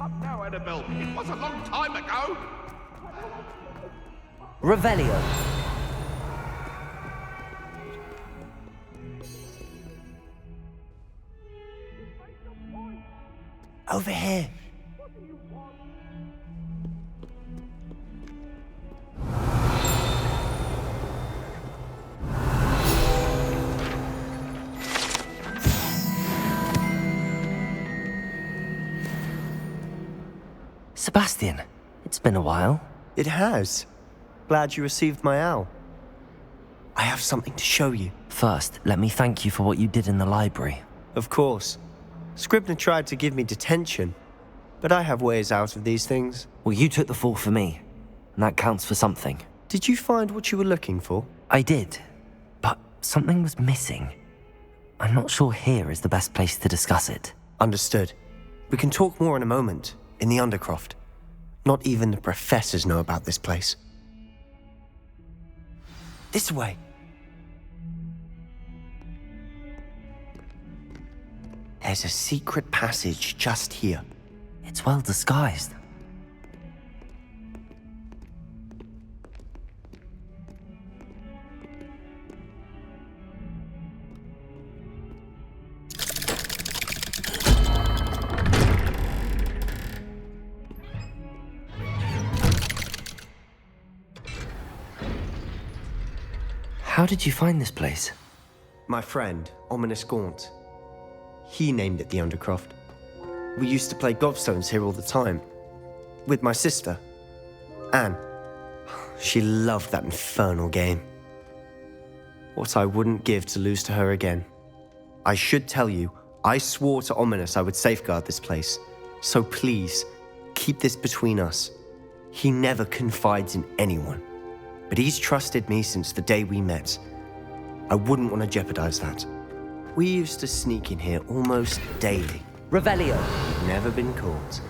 Come now, Annabelle. It was a long time ago. Revelio. Over here. Sebastian, it's been a while. It has. Glad you received my owl. I have something to show you. First, let me thank you for what you did in the library. Of course. Scribner tried to give me detention, but I have ways out of these things. Well, you took the fall for me, and that counts for something. Did you find what you were looking for? I did, but something was missing. I'm not sure here is the best place to discuss it. Understood. We can talk more in a moment, in the Undercroft. Not even the professors know about this place. This way. There's a secret passage just here. It's well disguised. How did you find this place? My friend, Ominous Gaunt. He named it the Undercroft. We used to play gobstones here all the time. With my sister, Anne. She loved that infernal game. What I wouldn't give to lose to her again. I should tell you, I swore to Ominous I would safeguard this place. So please, keep this between us. He never confides in anyone. But he's trusted me since the day we met. I wouldn't want to jeopardize that. We used to sneak in here almost daily. Revelio. We've never been caught.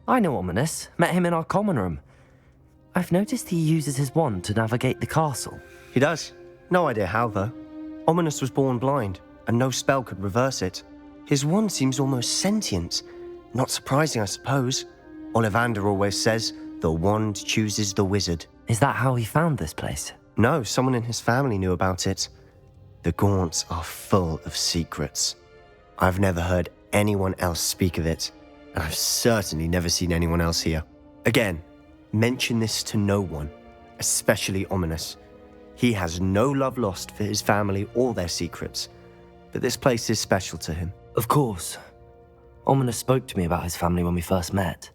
I know Ominous. Met him in our common room. I've noticed he uses his wand to navigate the castle. He does. No idea how, though. Ominous was born blind, and no spell could reverse it. His wand seems almost sentient. Not surprising, I suppose. Ollivander always says, the wand chooses the wizard. Is that how he found this place? No, someone in his family knew about it. The Gaunts are full of secrets. I've never heard anyone else speak of it, and I've certainly never seen anyone else here. Again, mention this to no one, especially Ominous. He has no love lost for his family or their secrets, but this place is special to him. Of course. Ominous spoke to me about his family when we first met.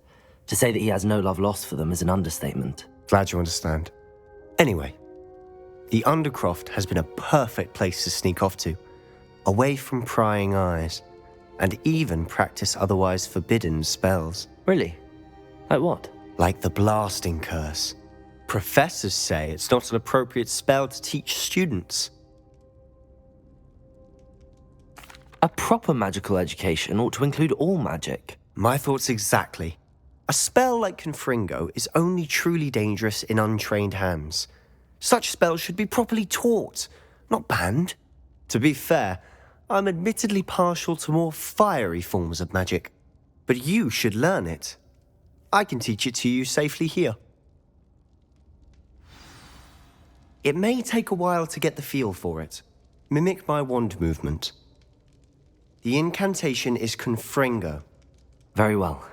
To say that he has no love lost for them is an understatement. Glad you understand. Anyway, the Undercroft has been a perfect place to sneak off to, away from prying eyes, and even practice otherwise forbidden spells. Really? Like what? Like the blasting curse. Professors say it's not an appropriate spell to teach students. A proper magical education ought to include all magic. My thoughts exactly. A spell like Confringo is only truly dangerous in untrained hands. Such spells should be properly taught, not banned. To be fair, I'm admittedly partial to more fiery forms of magic, but you should learn it. I can teach it to you safely here. It may take a while to get the feel for it. Mimic my wand movement. The incantation is Confringo. Very well.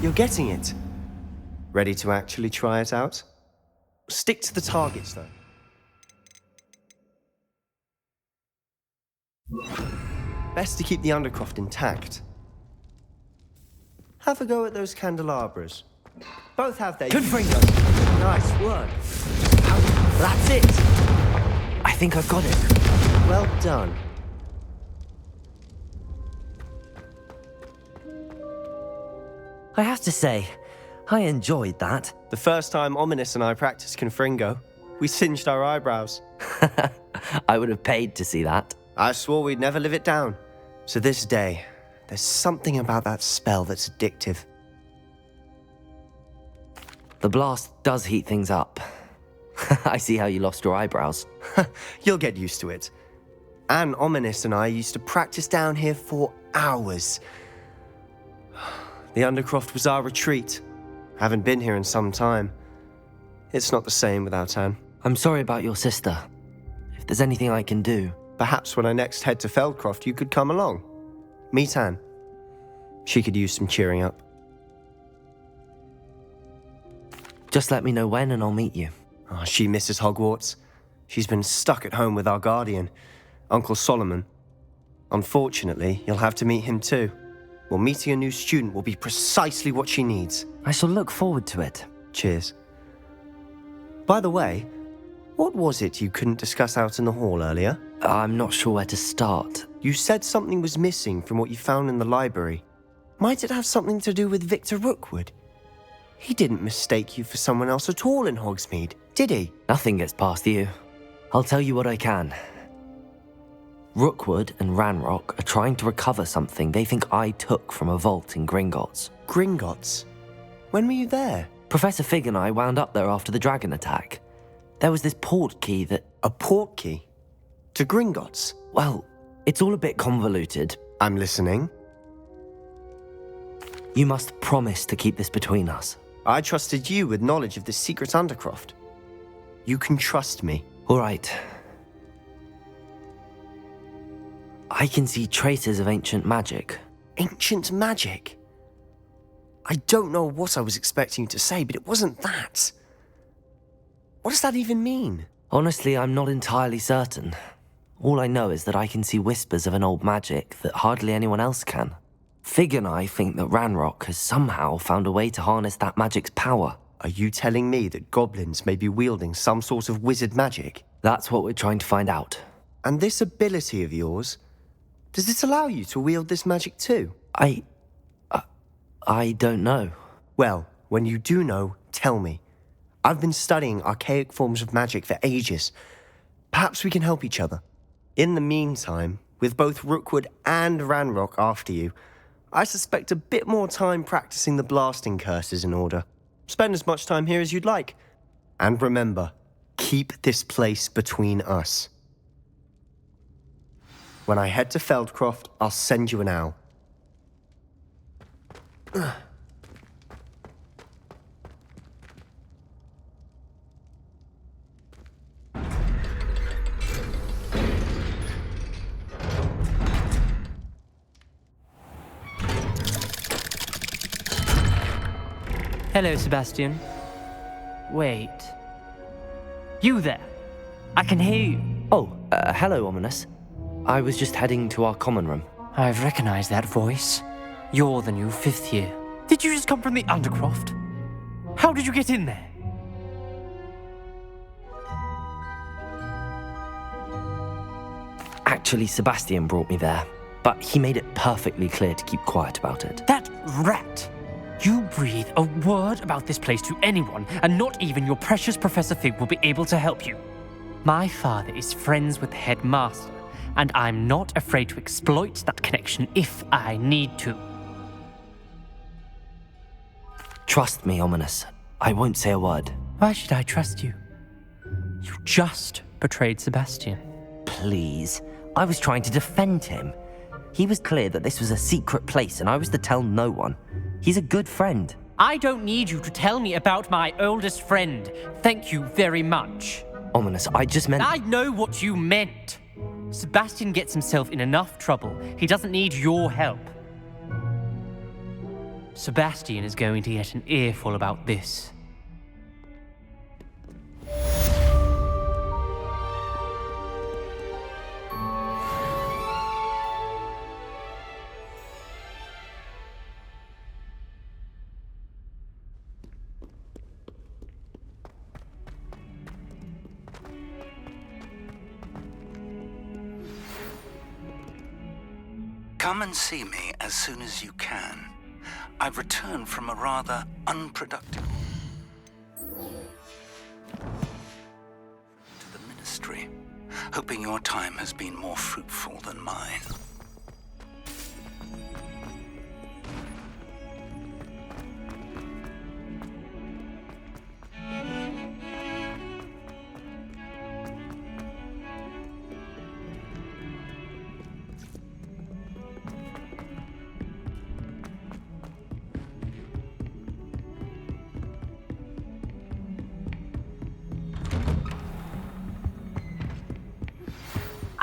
You're getting it. Ready to actually try it out? Stick to the targets, though. Best to keep the Undercroft intact. Have a go at those candelabras. Both have their... Confringo! Nice work. That's it! I think I've got it. Well done. I have to say, I enjoyed that. The first time Ominous and I practiced Confringo, we singed our eyebrows. I would have paid to see that. I swore we'd never live it down. So this day, there's something about that spell that's addictive. The blast does heat things up. I see how you lost your eyebrows. You'll get used to it. And Ominous and I used to practice down here for hours. The Undercroft was our retreat. Haven't been here in some time. It's not the same without Anne. I'm sorry about your sister. If there's anything I can do... Perhaps when I next head to Feldcroft, you could come along. Meet Anne. She could use some cheering up. Just let me know when and I'll meet you. Oh, she misses Hogwarts. She's been stuck at home with our guardian, Uncle Solomon. Unfortunately, you'll have to meet him too. Well, meeting a new student will be precisely what she needs. I shall look forward to it. Cheers. By the way, what was it you couldn't discuss out in the hall earlier? I'm not sure where to start. You said something was missing from what you found in the library. Might it have something to do with Victor Rookwood? He didn't mistake you for someone else at all in Hogsmeade, did he? Nothing gets past you. I'll tell you what I can. Rookwood and Ranrock are trying to recover something they think I took from a vault in Gringotts. Gringotts? When were you there? Professor Fig and I wound up there after the dragon attack. There was this port key that... A port key? To Gringotts? Well, it's all a bit convoluted. I'm listening. You must promise to keep this between us. I trusted you with knowledge of the secret Undercroft. You can trust me. All right. I can see traces of ancient magic. Ancient magic? I don't know what I was expecting you to say, but it wasn't that. What does that even mean? Honestly, I'm not entirely certain. All I know is that I can see whispers of an old magic that hardly anyone else can. Fig and I think that Ranrock has somehow found a way to harness that magic's power. Are you telling me that goblins may be wielding some sort of wizard magic? That's what we're trying to find out. And this ability of yours, does it allow you to wield this magic too? I don't know. Well, when you do know, tell me. I've been studying archaic forms of magic for ages. Perhaps we can help each other. In the meantime, with both Rookwood and Ranrock after you, I suspect a bit more time practicing the blasting curse is in order. Spend as much time here as you'd like. And remember, keep this place between us. When I head to Feldcroft, I'll send you an owl. Hello, Sebastian. Wait. You there? I can hear you. Oh, hello, Ominous. I was just heading to our common room. I've recognized that voice. You're the new 5th year. Did you just come from the Undercroft? How did you get in there? Actually, Sebastian brought me there, but he made it perfectly clear to keep quiet about it. That rat! You breathe a word about this place to anyone, and not even your precious Professor Fig will be able to help you. My father is friends with the headmaster, and I'm not afraid to exploit that connection if I need to. Trust me, Ominous. I won't say a word. Why should I trust you? You just betrayed Sebastian. Please. I was trying to defend him. He was clear that this was a secret place and I was to tell no one. He's a good friend. I don't need you to tell me about my oldest friend. Thank you very much. Ominous, I just meant... I know what you meant. Sebastian gets himself in enough trouble. He doesn't need your help. Sebastian is going to get an earful about this. Come and see me as soon as you can. I've returned from a rather unproductive to the ministry, hoping your time has been more fruitful than mine.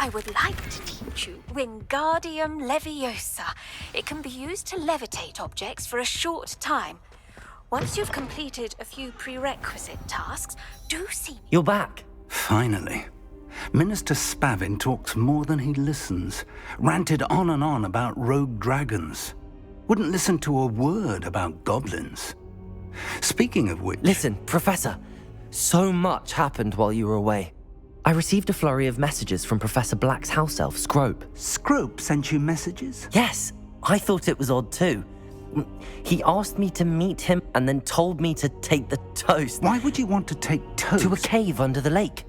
I would like to teach you Wingardium Leviosa. It can be used to levitate objects for a short time. Once you've completed a few prerequisite tasks, do see me. You're back. Finally. Minister Spavin talks more than he listens. Ranted on and on about rogue dragons. Wouldn't listen to a word about goblins. Speaking of which... Listen, Professor. So much happened while you were away. I received a flurry of messages from Professor Black's house elf, Scrope. Scrope sent you messages? Yes, I thought it was odd too. He asked me to meet him and then told me to take the toast. Why would you want to take toast? To a cave under the lake.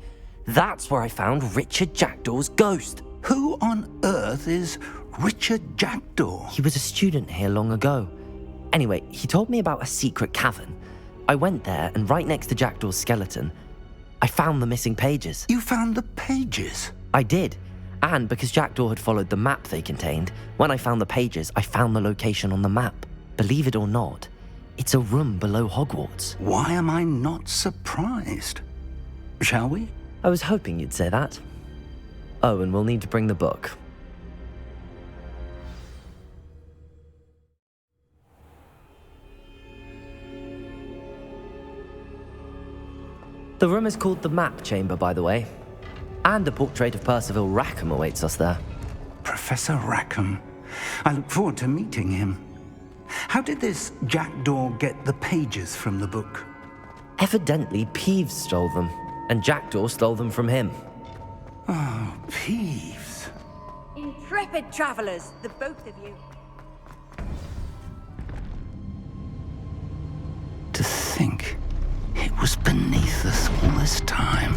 That's where I found Richard Jackdaw's ghost. Who on earth is Richard Jackdaw? He was a student here long ago. Anyway, he told me about a secret cavern. I went there, and right next to Jackdaw's skeleton, I found the missing pages. You found the pages? I did. And because Jackdaw had followed the map they contained, when I found the pages, I found the location on the map. Believe it or not, it's a room below Hogwarts. Why am I not surprised? Shall we? I was hoping you'd say that. Oh, and we'll need to bring the book. The room is called the Map Chamber, by the way. And a portrait of Percival Rackham awaits us there. Professor Rackham. I look forward to meeting him. How did this Jackdaw get the pages from the book? Evidently, Peeves stole them, and Jackdaw stole them from him. Oh, Peeves. Intrepid travelers, the both of you. To think it was beneath us all this time.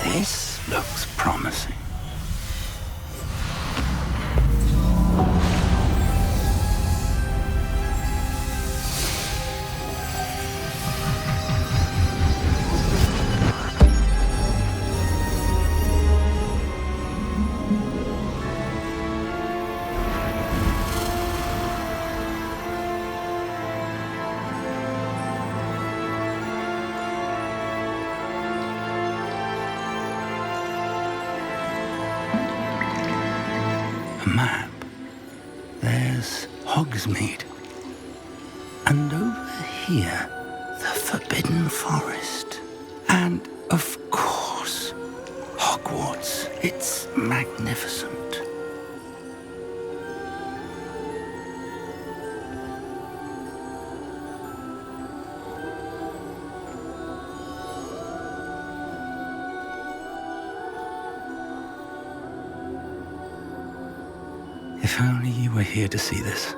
This looks promising. Map. There's Hogsmeade. And over here, the Forbidden Forest. And, of course, Hogwarts. It's magnificent. If only you were here to see this.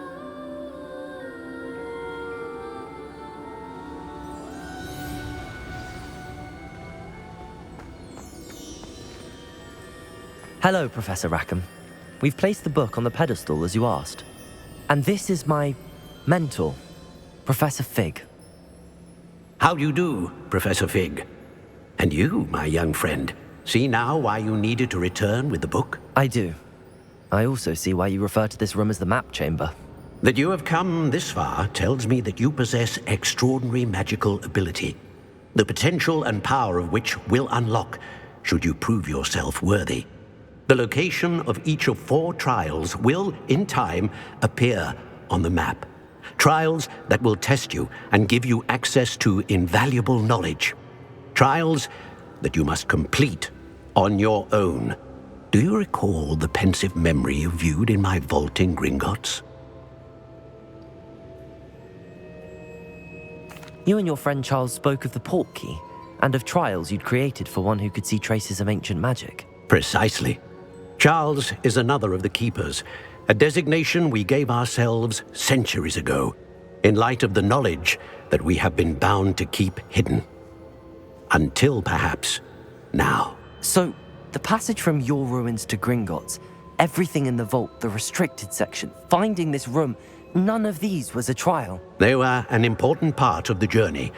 Hello, Professor Rackham. We've placed the book on the pedestal as you asked. And this is my mentor, Professor Fig. How do you do, Professor Fig? And you, my young friend, see now why you needed to return with the book? I do. I also see why you refer to this room as the Map Chamber. That you have come this far tells me that you possess extraordinary magical ability, the potential and power of which will unlock should you prove yourself worthy. The location of each of 4 trials will, in time, appear on the map. Trials that will test you and give you access to invaluable knowledge. Trials that you must complete on your own. Do you recall the pensive memory you viewed in my vault in Gringotts? You and your friend Charles spoke of the port key, and of trials you'd created for one who could see traces of ancient magic. Precisely. Charles is another of the Keepers, a designation we gave ourselves centuries ago, in light of the knowledge that we have been bound to keep hidden. Until, perhaps, now. So, the passage from your ruins to Gringotts, everything in the vault, the restricted section, finding this room, none of these was a trial. They were an important part of the journey,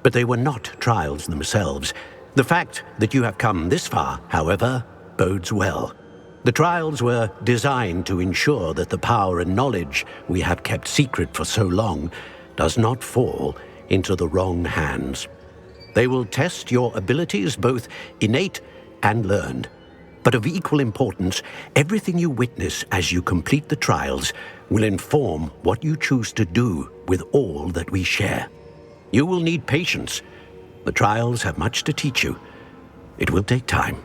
but they were not trials themselves. The fact that you have come this far, however, bodes well. The trials were designed to ensure that the power and knowledge we have kept secret for so long does not fall into the wrong hands. They will test your abilities, both innate and learned. But of equal importance, everything you witness as you complete the trials will inform what you choose to do with all that we share. You will need patience. The trials have much to teach you. It will take time.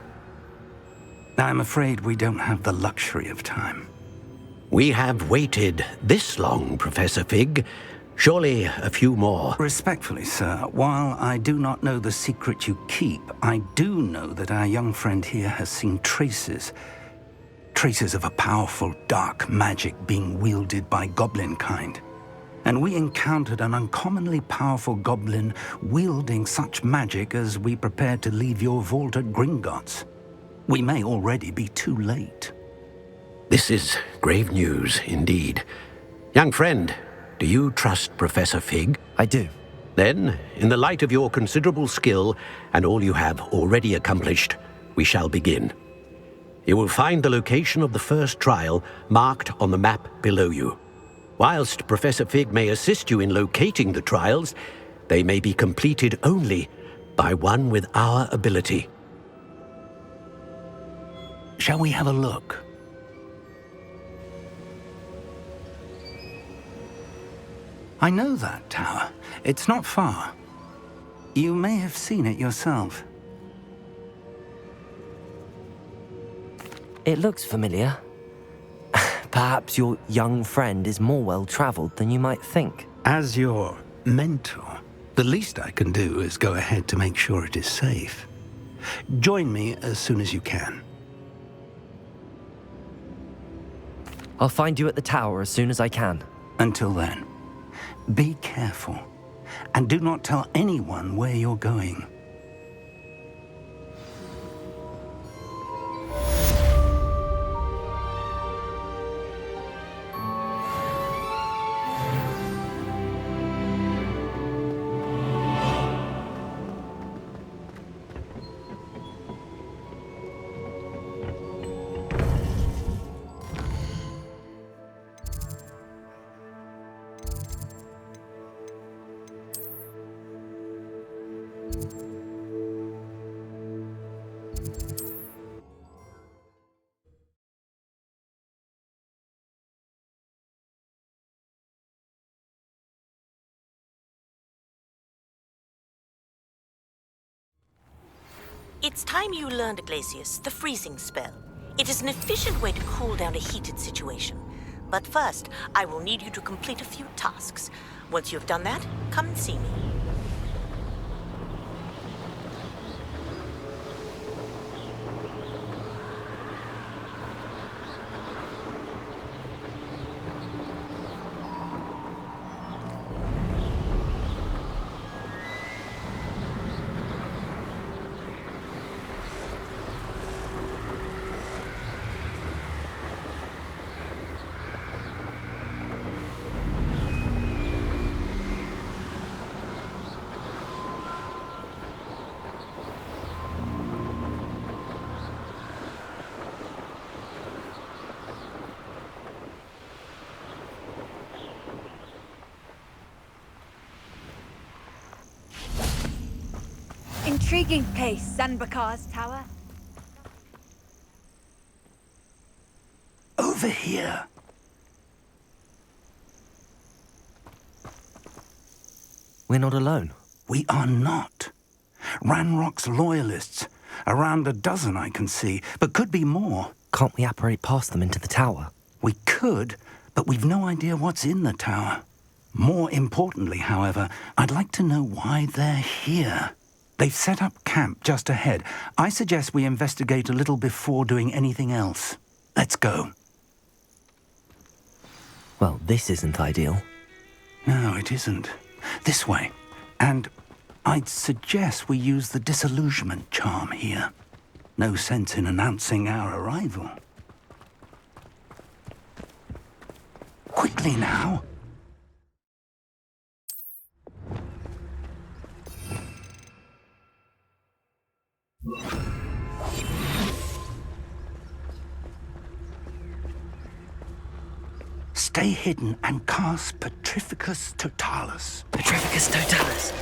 I'm afraid we don't have the luxury of time. We have waited this long, Professor Fig. Surely a few more. Respectfully, sir, while I do not know the secret you keep, I do know that our young friend here has seen traces of a powerful dark magic being wielded by goblin kind. And we encountered an uncommonly powerful goblin wielding such magic as we prepared to leave your vault at Gringotts. We may already be too late. This is grave news indeed. Young friend, do you trust Professor Fig? I do. Then, in the light of your considerable skill and all you have already accomplished, we shall begin. You will find the location of the first trial marked on the map below you. Whilst Professor Fig may assist you in locating the trials, they may be completed only by one with our ability. Shall we have a look? I know that tower. It's not far. You may have seen it yourself. It looks familiar. Perhaps your young friend is more well-traveled than you might think. As your mentor, the least I can do is go ahead to make sure it is safe. Join me as soon as you can. I'll find you at the tower as soon as I can. Until then, be careful, and do not tell anyone where you're going. It's time you learned, Glacius, the freezing spell. It is an efficient way to cool down a heated situation. But first, I will need you to complete a few tasks. Once you've done that, come and see me. Intriguing place, Sanbakar's tower. over here. We're not alone. We are not. Ranrock's loyalists. Around a dozen I can see, but could be more. Can't we apparate past them into the tower? We could, but we've no idea what's in the tower. More importantly, however, I'd like to know why they're here. They've set up camp just ahead. I suggest we investigate a little before doing anything else. Let's go. Well, this isn't ideal. No, it isn't. This way. And I'd suggest we use the disillusionment charm here. No sense in announcing our arrival. Quickly now. Stay hidden and cast Petrificus Totalis. Petrificus Totalis.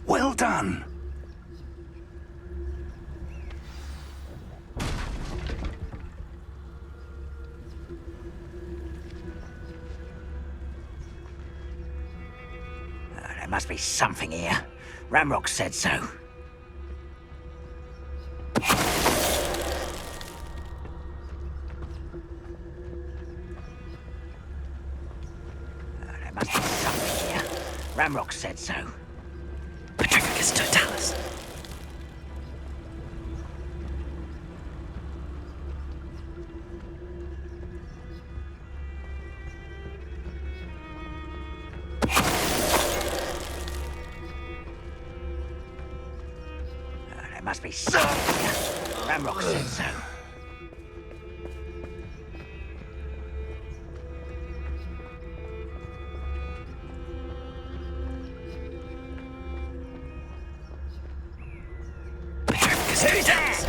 Well done. There must be something here. Ramrock said so. There must be something here. Ramrock said so. Petrificus Totalis. There must be something here. Ramrock said so. Totalis.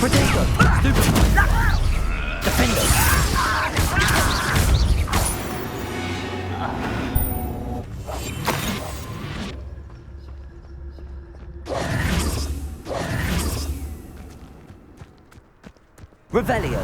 Protego. Defender. Revelio.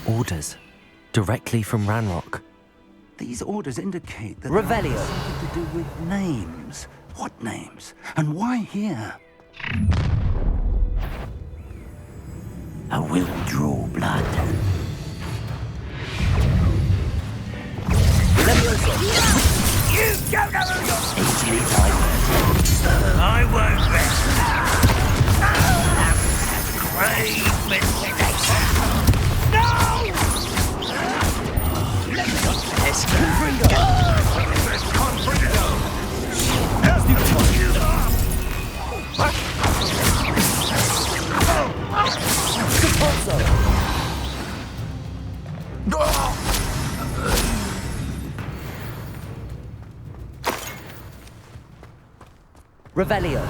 Orders. Directly from Ranrock. These orders indicate that Revelio. they have something to do with names. What names? And why here? I will draw blood. You don't know who you're easily diverted. I won't rest. Grave mistakes. No! Let me not finish. Revelio.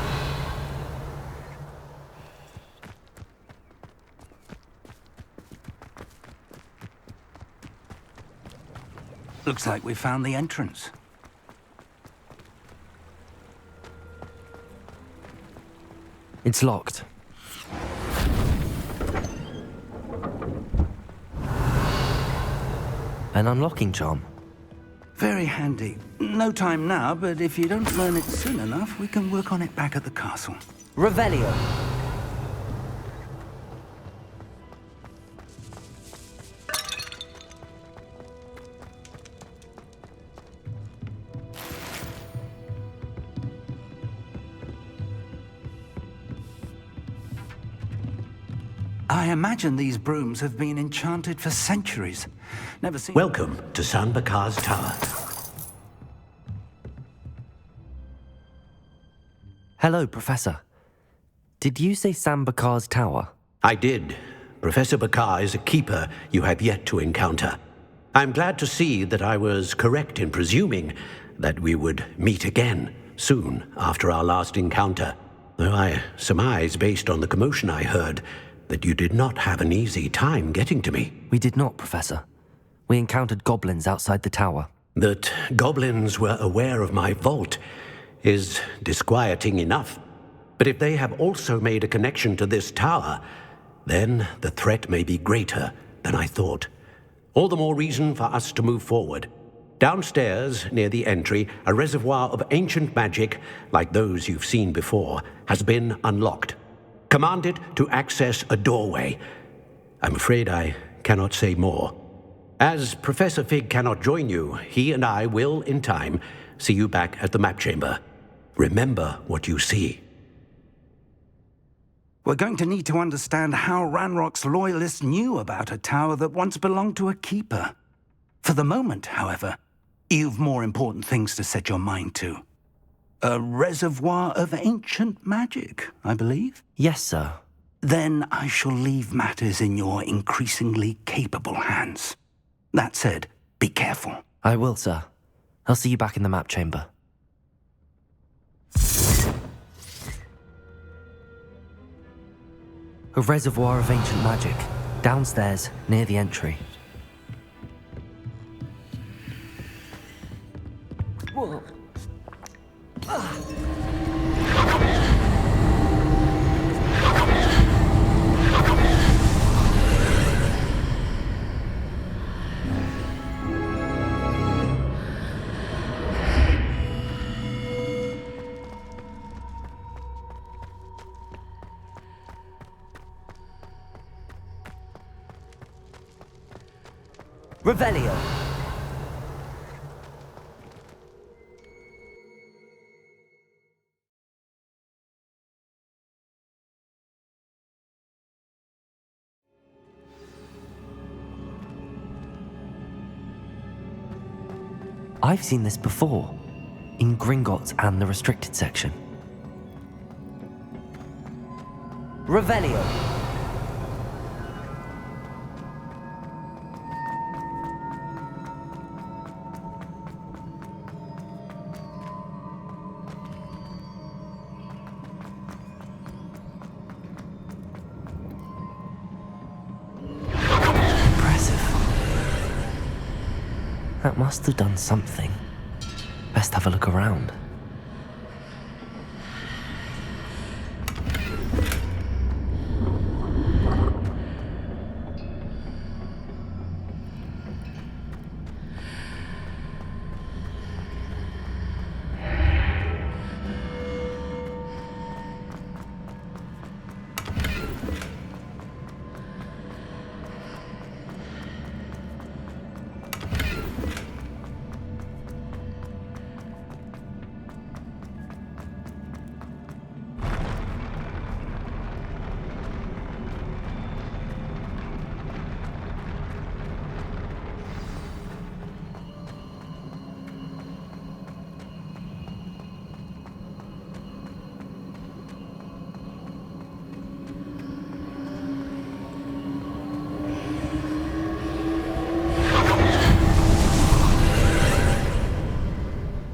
Looks like we found the entrance. It's locked. An unlocking charm. Very handy. No time now, but if you don't learn it soon enough, we can work on it back at the castle. Revelio. I imagine these brooms have been enchanted for centuries. Never seen... Welcome to San Bakar's Tower. Hello, Professor. Did you say Sam Bakar's tower? I did. Professor Bakar is a keeper you have yet to encounter. I'm glad to see that I was correct in presuming that we would meet again soon after our last encounter, though I surmise, based on the commotion I heard, that you did not have an easy time getting to me. We did not, Professor. We encountered goblins outside the tower. That goblins were aware of my vault is disquieting enough. But if they have also made a connection to this tower, then the threat may be greater than I thought. All the more reason for us to move forward. Downstairs, near the entry, a reservoir of ancient magic, like those you've seen before, has been unlocked. Command it to access a doorway. I'm afraid I cannot say more. As Professor Fig cannot join you, he and I will, in time, see you back at the map chamber. Remember what you see. We're going to need to understand how Ranrock's loyalists knew about a tower that once belonged to a keeper. For the moment, however, you've more important things to set your mind to. A reservoir of ancient magic, I believe? Yes, sir. Then I shall leave matters in your increasingly capable hands. That said, be careful. I will, sir. I'll see you back in the map chamber. A reservoir of ancient magic, downstairs, near the entry. Whoa. Revelio. I've seen this before, in Gringotts and the restricted section. Revelio. That must have done something. Best have a look around.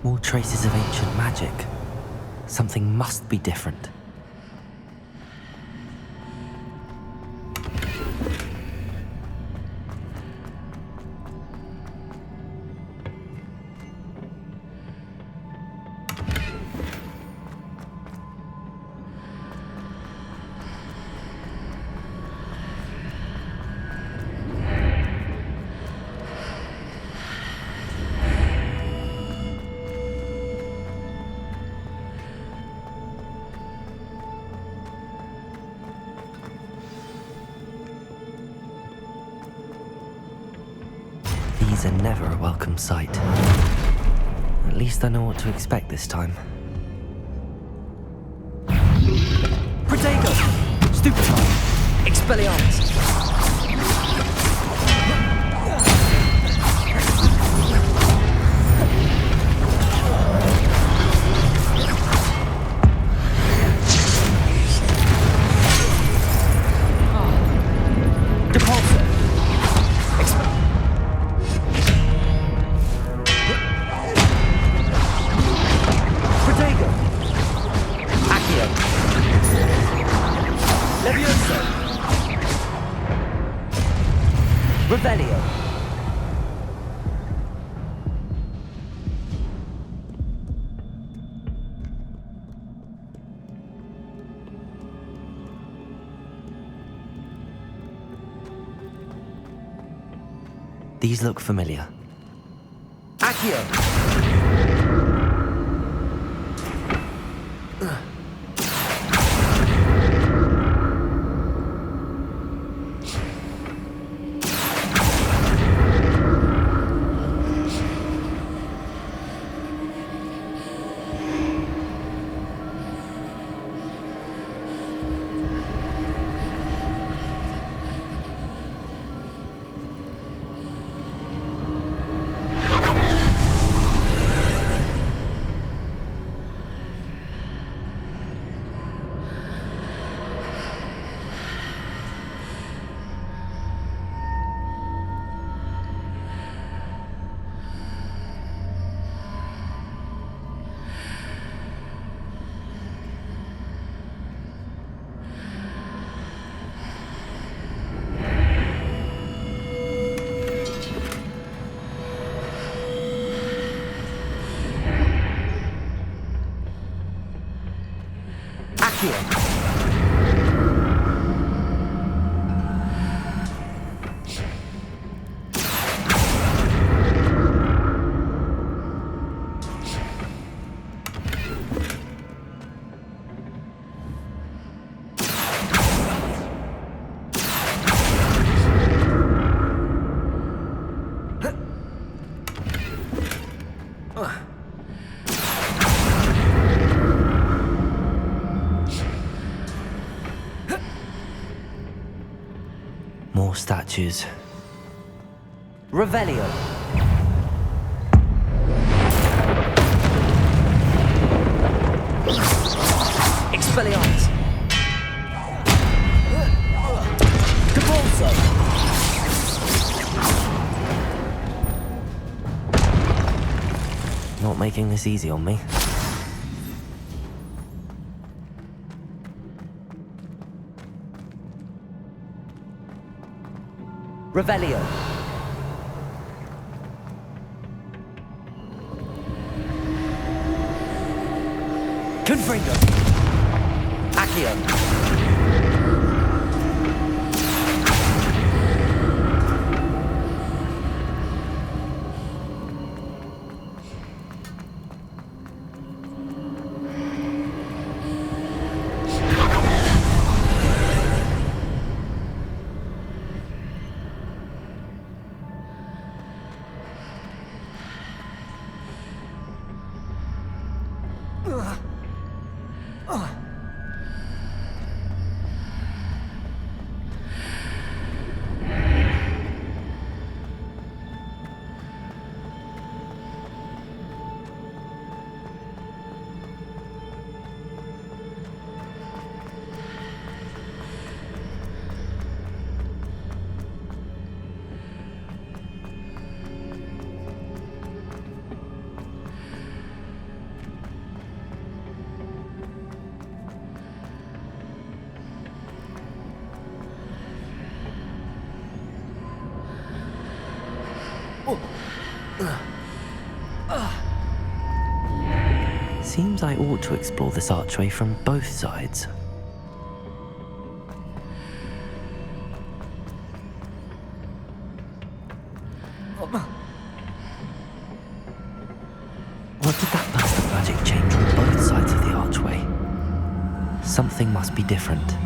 More traces of ancient magic. Something must be different. Whispers are never a welcome sight. At least I know what to expect this time. Protego! Stupefy! Expelliarmus! Revelio. These look familiar. Accio. More statues. Revelio. Expelliarmus. Capulso. Not making this easy on me. Revelio. Confringo. Accio. Seems I ought to explore this archway from both sides. What did that burst of magic change on both sides of the archway? Something must be different.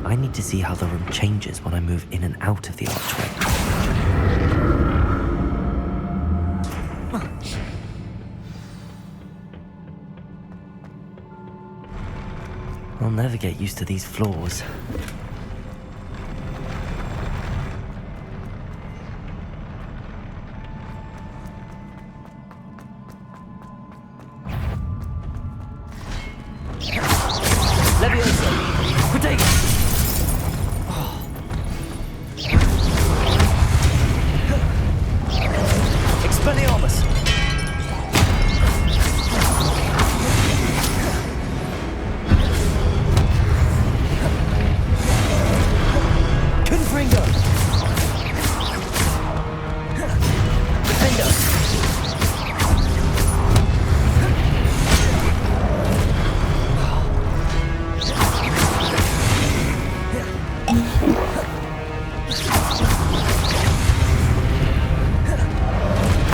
I need to see how the room changes when I move in and out of the archway. I'll never get used to these floors. Leviosa! Protego! Expelliarmus! Confringo! Defender!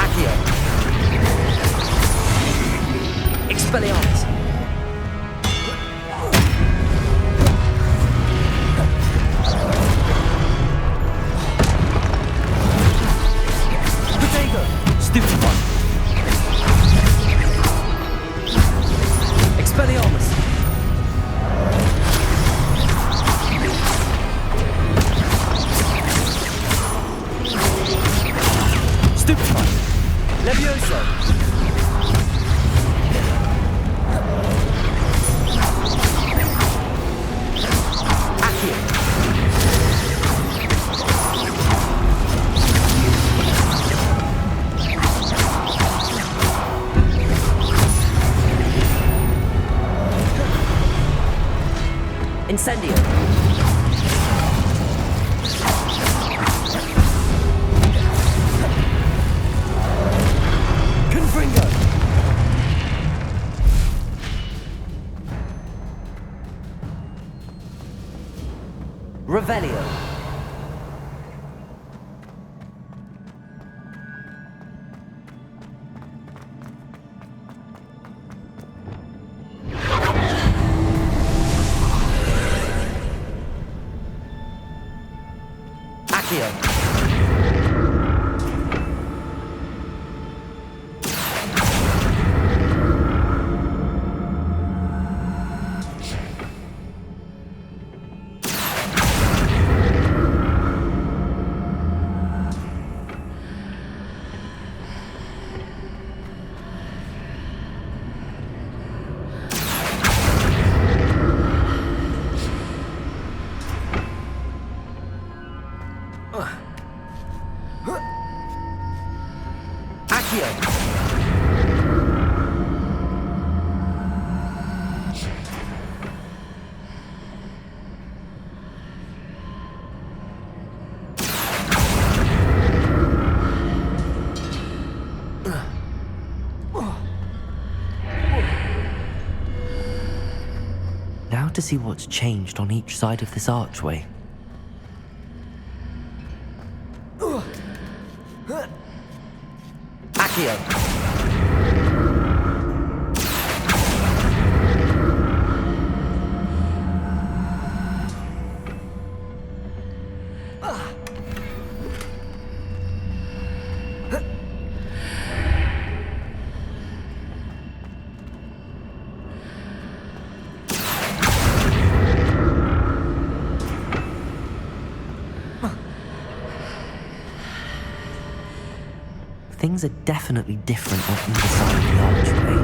Accio! Expelliarmus! Protego! Stupefy! Expelliarmus! Stupefy! Levioso! Accio! Incendio! Confringo! Revelio! Accio! Accio! Now to see what's changed on each side of this archway. Accio! Things are definitely different on either side of the archway.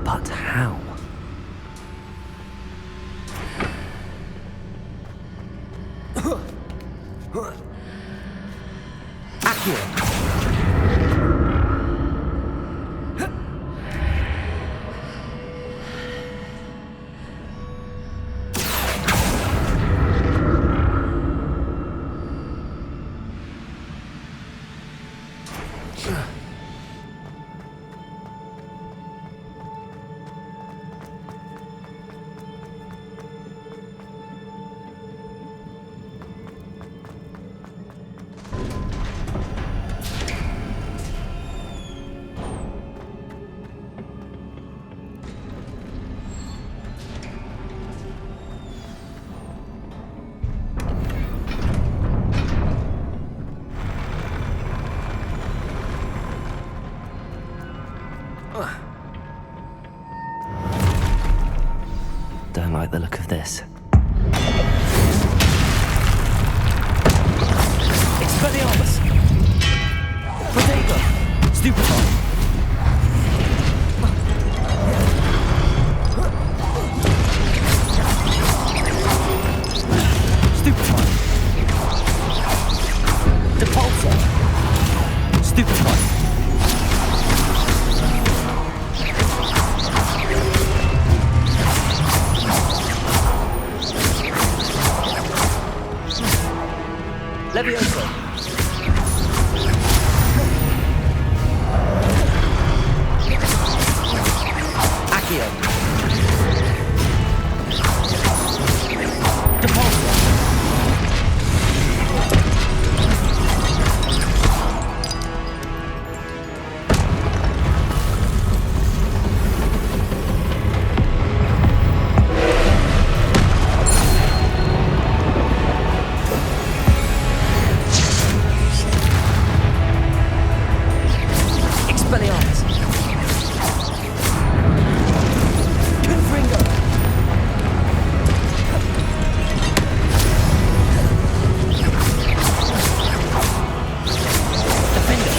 But how? Accio! Don't like the look of this. Expelliarmus! Protego! Stupefy! Stupefy! Depulsor! Stupefy! Levioso! Accio! Depulsor! Expelliarmus! Confringo! Defender!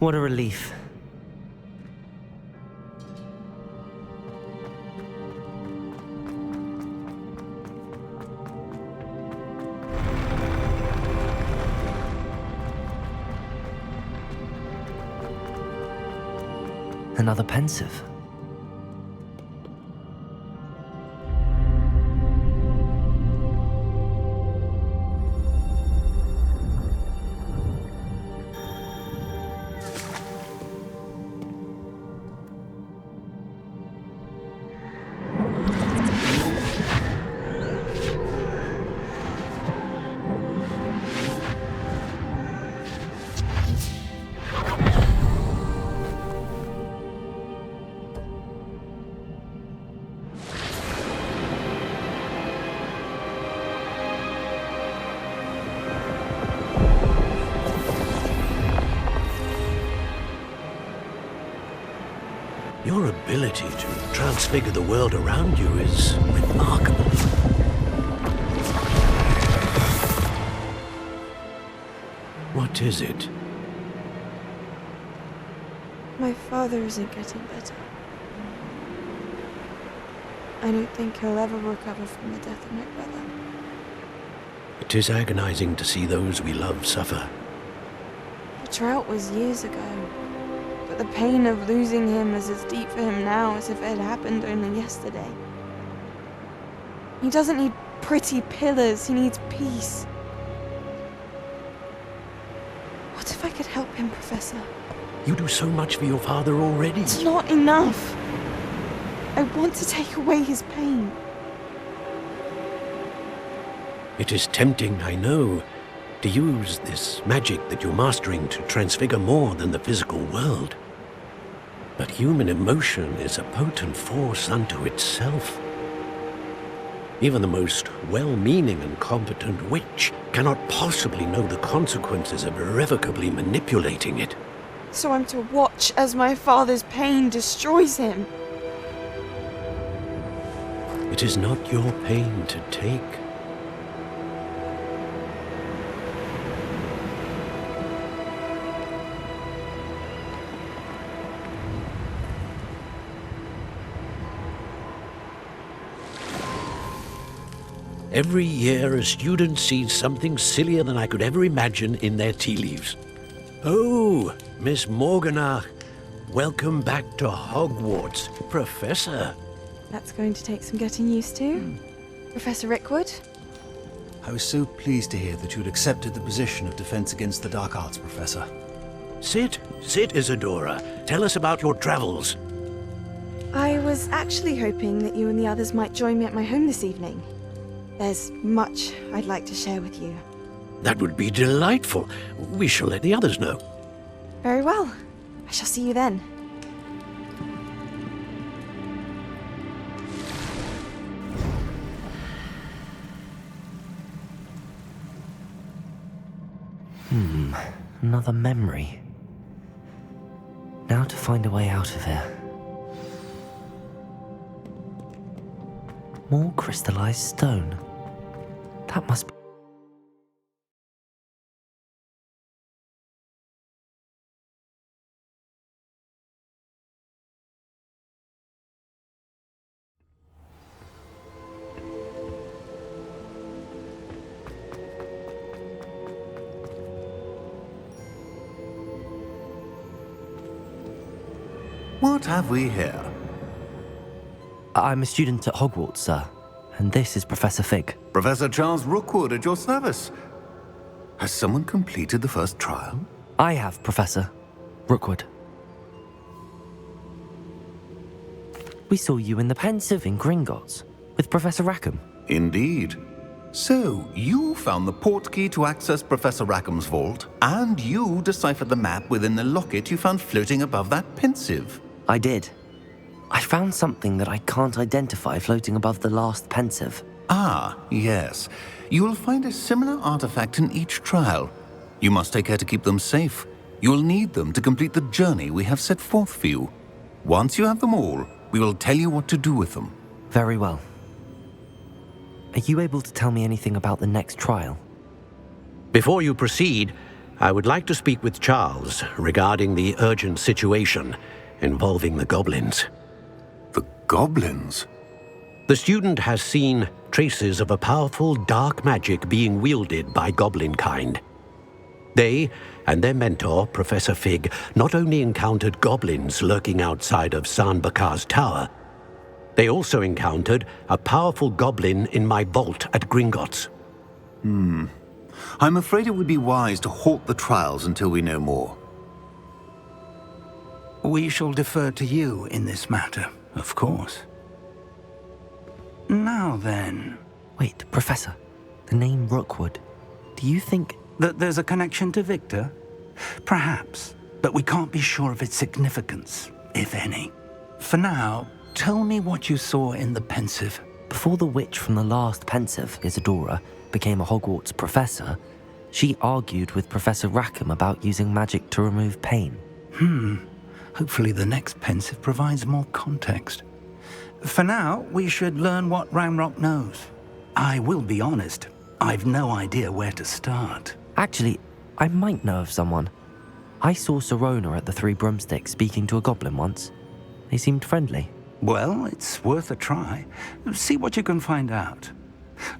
What a relief. Another pensive. Your ability to transfigure the world around you is remarkable. What is it? My father isn't getting better. I don't think he'll ever recover from the death of my brother. It is agonizing to see those we love suffer. The drought was years ago, but the pain of losing him is as deep for him now as if it had happened only yesterday. He doesn't need pretty pillars, he needs peace. What if I could help him, Professor? You do so much for your father already. It's not enough. I want to take away his pain. It is tempting, I know, to use this magic that you're mastering to transfigure more than the physical world. But human emotion is a potent force unto itself. Even the most well-meaning and competent witch cannot possibly know the consequences of irrevocably manipulating it. So I'm to watch as my father's pain destroys him. It is not your pain to take. Every year, a student sees something sillier than I could ever imagine in their tea leaves. Oh, Miss Morganach, welcome back to Hogwarts, Professor. That's going to take some getting used to. Professor Rickwood? I was so pleased to hear that you'd accepted the position of Defense Against the Dark Arts, Professor. Sit, Isadora. Tell us about your travels. I was actually hoping that you and the others might join me at my home this evening. There's much I'd like to share with you. That would be delightful. We shall let the others know. Very well. I shall see you then. Another memory. Now to find a way out of here. More crystallized stone. That must be... What have we here? I'm a student at Hogwarts, sir. And this is Professor Fig. Professor Charles Rookwood at your service. Has someone completed the first trial? I have, Professor Rookwood. We saw you in the Pensive in Gringotts with Professor Rackham. Indeed. So, you found the portkey to access Professor Rackham's vault, and you deciphered the map within the locket you found floating above that Pensive. I did. I found something that I can't identify floating above the last Pensive. Ah, yes. You will find a similar artifact in each trial. You must take care to keep them safe. You will need them to complete the journey we have set forth for you. Once you have them all, we will tell you what to do with them. Very well. Are you able to tell me anything about the next trial? Before you proceed, I would like to speak with Charles regarding the urgent situation involving the goblins. The goblins? The student has seen traces of a powerful dark magic being wielded by goblin kind. They and their mentor, Professor Fig, not only encountered goblins lurking outside of San Bakar's tower, they also encountered a powerful goblin in my vault at Gringotts. I'm afraid it would be wise to halt the trials until we know more. We shall defer to you in this matter, of course. Now then... Wait, Professor. The name Rookwood. Do you think... that there's a connection to Victor? Perhaps, but we can't be sure of its significance, if any. For now, tell me what you saw in the Pensive. Before the witch from the last Pensive, Isadora, became a Hogwarts professor, she argued with Professor Rackham about using magic to remove pain. Hopefully the next Pensive provides more context. For now, we should learn what Ranrock knows. I will be honest, I've no idea where to start. Actually, I might know of someone. I saw Sirona at the Three Broomsticks speaking to a goblin once. They seemed friendly. Well, it's worth a try. See what you can find out.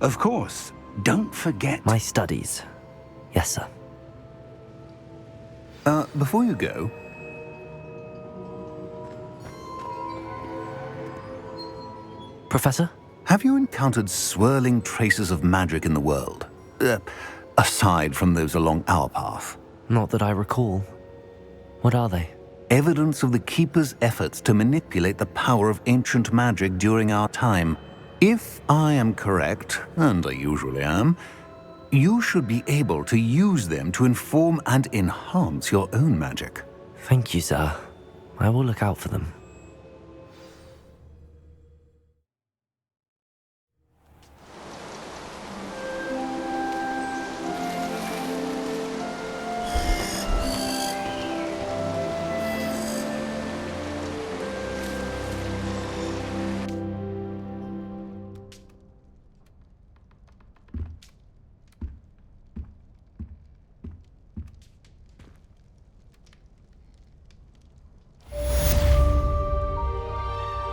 Of course, don't forget... My studies. Yes, sir. Before you go... Professor? Have you encountered swirling traces of magic in the world? Aside from those along our path? Not that I recall. What are they? Evidence of the Keeper's efforts to manipulate the power of ancient magic during our time. If I am correct, and I usually am, you should be able to use them to inform and enhance your own magic. Thank you, sir. I will look out for them.